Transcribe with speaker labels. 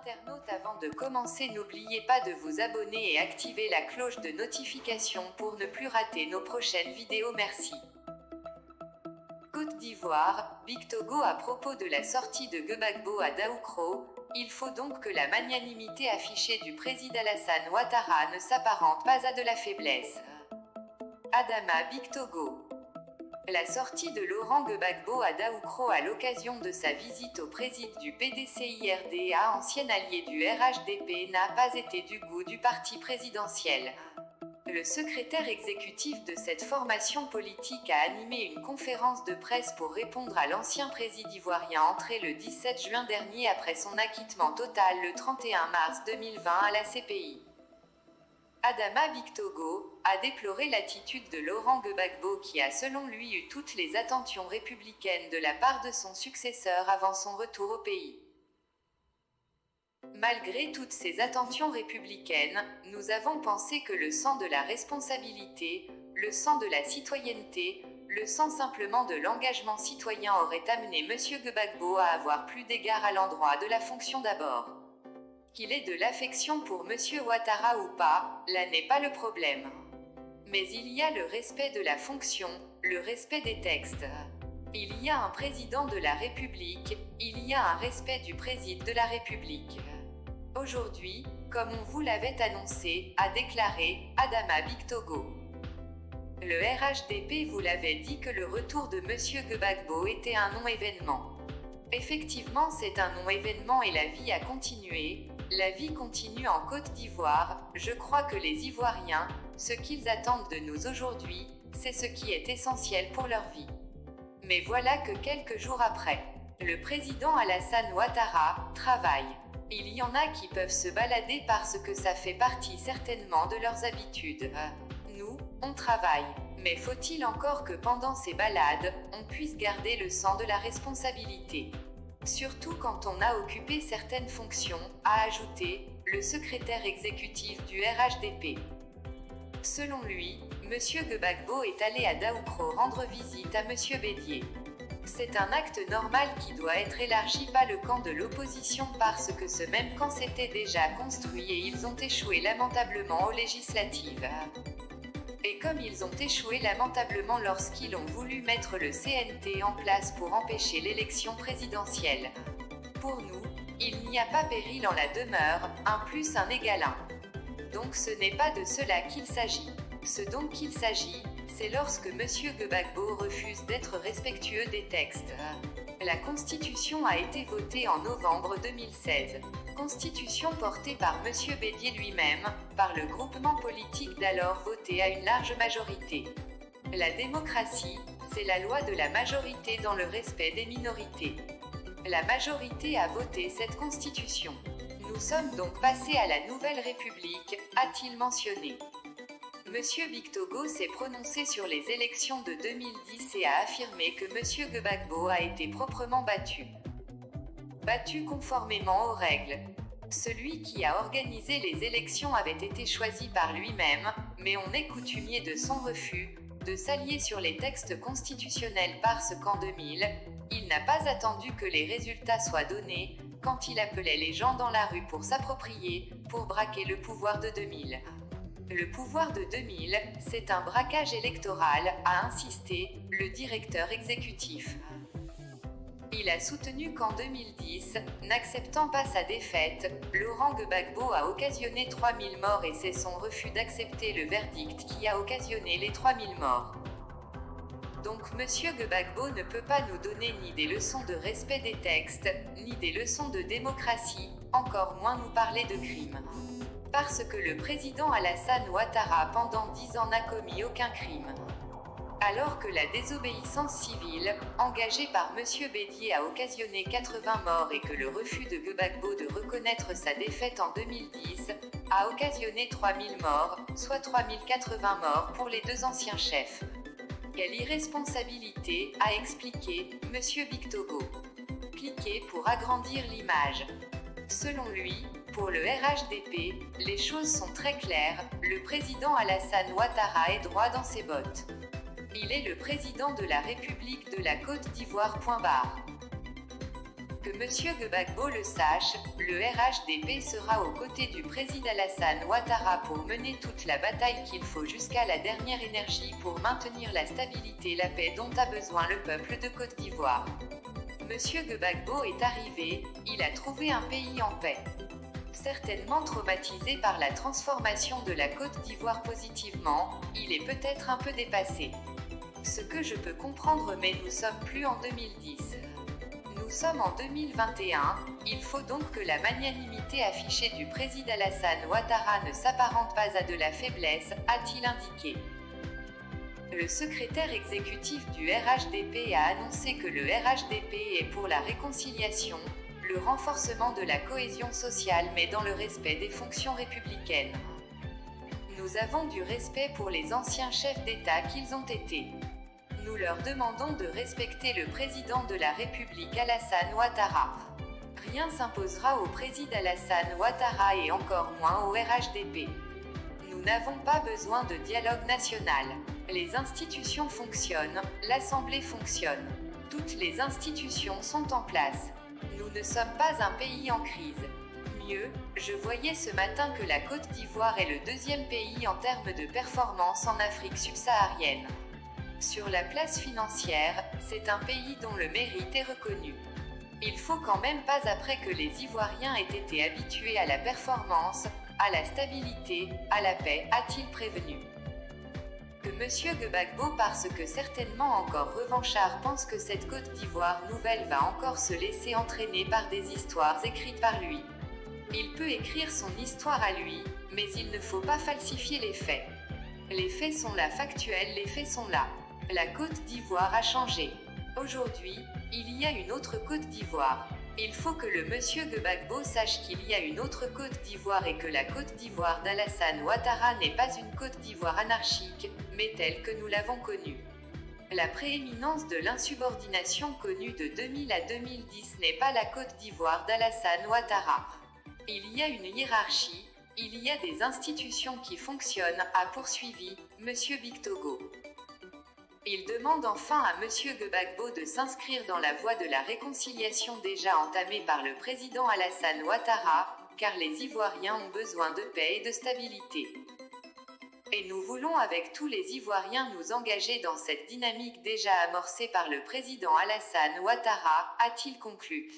Speaker 1: internautes, avant de commencer, n'oubliez pas de vous abonner et activer la cloche de notification pour ne plus rater nos prochaines vidéos. Merci. Côte d'Ivoire, Big Togo. À propos de la sortie de Gbagbo à Daoukro, il faut donc que la magnanimité affichée du président Alassane Ouattara ne s'apparente pas à de la faiblesse. Adama, Big Togo. La sortie de Laurent Gbagbo à Daoukro à l'occasion de sa visite au président du PDCIRDA, ancien allié du RHDP, n'a pas été du goût du parti présidentiel. Le secrétaire exécutif de cette formation politique a animé une conférence de presse pour répondre à l'ancien président ivoirien entré le 17 juin dernier après son acquittement total le 31 mars 2020 à la CPI. Adama, Big Togo, a déploré l'attitude de Laurent Gbagbo qui a selon lui eu toutes les attentions républicaines de la part de son successeur avant son retour au pays. Malgré toutes ces attentions républicaines, nous avons pensé que le sang de la responsabilité, le sang de la citoyenneté, le sang simplement de l'engagement citoyen aurait amené M. Gbagbo à avoir plus d'égard à l'endroit de la fonction d'abord. Qu'il ait de l'affection pour M. Ouattara ou pas, là n'est pas le problème. Mais il y a le respect de la fonction, le respect des textes. Il y a un président de la République, il y a un respect du président de la République. Aujourd'hui, comme on vous l'avait annoncé, a déclaré Adama, Big Togo. Le RHDP vous l'avait dit que le retour de M. Gbagbo était un non-événement. Effectivement, c'est un non-événement et la vie a continué. La vie continue en Côte d'Ivoire. Je crois que les Ivoiriens, ce qu'ils attendent de nous aujourd'hui, c'est ce qui est essentiel pour leur vie. Mais voilà que quelques jours après, le président Alassane Ouattara travaille. Il y en a qui peuvent se balader parce que ça fait partie certainement de leurs habitudes. Nous, on travaille. Mais faut-il encore que pendant ces balades, on puisse garder le sang de la responsabilité? Surtout quand on a occupé certaines fonctions, a ajouté le secrétaire exécutif du RHDP. Selon lui, M. Gbagbo est allé à Daoukro rendre visite à M. Bédié. C'est un acte normal qui doit être élargi, pas le camp de l'opposition, parce que ce même camp s'était déjà construit et ils ont échoué lamentablement aux législatives. Et comme ils ont échoué lamentablement lorsqu'ils ont voulu mettre le CNT en place pour empêcher l'élection présidentielle. Pour nous, il n'y a pas péril en la demeure, 1 + 1 = 1. Donc ce n'est pas de cela qu'il s'agit. Ce dont il s'agit, c'est lorsque M. Gbagbo refuse d'être respectueux des textes. La Constitution a été votée en novembre 2016. Constitution portée par M. Bédié lui-même, par le groupement politique d'alors voté à une large majorité. La démocratie, c'est la loi de la majorité dans le respect des minorités. La majorité a voté cette Constitution. Nous sommes donc passés à la Nouvelle République, a-t-il mentionné. Monsieur Big Togo s'est prononcé sur les élections de 2010 et a affirmé que M. Gbagbo a été proprement battu. Battu conformément aux règles. Celui qui a organisé les élections avait été choisi par lui-même, mais on est coutumier de son refus de s'allier sur les textes constitutionnels parce qu'en 2000, il n'a pas attendu que les résultats soient donnés, quand il appelait les gens dans la rue pour s'approprier, pour braquer le pouvoir de 2000. Le pouvoir de 2000, c'est un braquage électoral, a insisté le directeur exécutif. Il a soutenu qu'en 2010, n'acceptant pas sa défaite, Laurent Gbagbo a occasionné 3000 morts et c'est son refus d'accepter le verdict qui a occasionné les 3000 morts. Donc M. Gbagbo ne peut pas nous donner ni des leçons de respect des textes, ni des leçons de démocratie, encore moins nous parler de crimes. Parce que le président Alassane Ouattara pendant 10 ans n'a commis aucun crime. Alors que la désobéissance civile, engagée par M. Bédié, a occasionné 80 morts et que le refus de Gbagbo de reconnaître sa défaite en 2010 a occasionné 3000 morts, soit 3080 morts pour les deux anciens chefs. Quelle irresponsabilité, a expliqué M. Big Togo. Cliquez pour agrandir l'image. Selon lui, pour le RHDP, les choses sont très claires, le président Alassane Ouattara est droit dans ses bottes. Il est le président de la République de la Côte d'Ivoire. Que Que M. Gbagbo le sache, le RHDP sera aux côtés du président Alassane Ouattara pour mener toute la bataille qu'il faut jusqu'à la dernière énergie pour maintenir la stabilité et la paix dont a besoin le peuple de Côte d'Ivoire. M. Gbagbo est arrivé, il a trouvé un pays en paix. Certainement traumatisé par la transformation de la Côte d'Ivoire positivement, il est peut-être un peu dépassé. Ce que je peux comprendre, mais nous sommes plus en 2010. Nous sommes en 2021, il faut donc que la magnanimité affichée du président Alassane Ouattara ne s'apparente pas à de la faiblesse, a-t-il indiqué. Le secrétaire exécutif du RHDP a annoncé que le RHDP est pour la réconciliation, le renforcement de la cohésion sociale mais dans le respect des fonctions républicaines. Nous avons du respect pour les anciens chefs d'État qu'ils ont été. Nous leur demandons de respecter le président de la République Alassane Ouattara. Rien s'imposera au président Alassane Ouattara et encore moins au RHDP. Nous n'avons pas besoin de dialogue national. Les institutions fonctionnent, l'Assemblée fonctionne. Toutes les institutions sont en place. Nous ne sommes pas un pays en crise. Mieux, je voyais ce matin que la Côte d'Ivoire est le deuxième pays en termes de performance en Afrique subsaharienne. Sur la place financière, c'est un pays dont le mérite est reconnu. Il faut quand même pas après que les Ivoiriens aient été habitués à la performance, à la stabilité, à la paix, a-t-il prévenu. Que M. Gbagbo, parce que certainement encore revanchard, pense que cette Côte d'Ivoire nouvelle va encore se laisser entraîner par des histoires écrites par lui. Il peut écrire son histoire à lui, mais il ne faut pas falsifier les faits. Les faits sont là, factuels, les faits sont là. La Côte d'Ivoire a changé. Aujourd'hui, il y a une autre Côte d'Ivoire. Il faut que le monsieur Gbagbo sache qu'il y a une autre Côte d'Ivoire et que la Côte d'Ivoire d'Alassane Ouattara n'est pas une Côte d'Ivoire anarchique, mais telle que nous l'avons connue. La prééminence de l'insubordination connue de 2000 à 2010 n'est pas la Côte d'Ivoire d'Alassane Ouattara. Il y a une hiérarchie, il y a des institutions qui fonctionnent, a poursuivi M. Bictogo. Il demande enfin à M. Gbagbo de s'inscrire dans la voie de la réconciliation déjà entamée par le président Alassane Ouattara, car les Ivoiriens ont besoin de paix et de stabilité. Et nous voulons avec tous les Ivoiriens nous engager dans cette dynamique déjà amorcée par le président Alassane Ouattara, a-t-il conclu.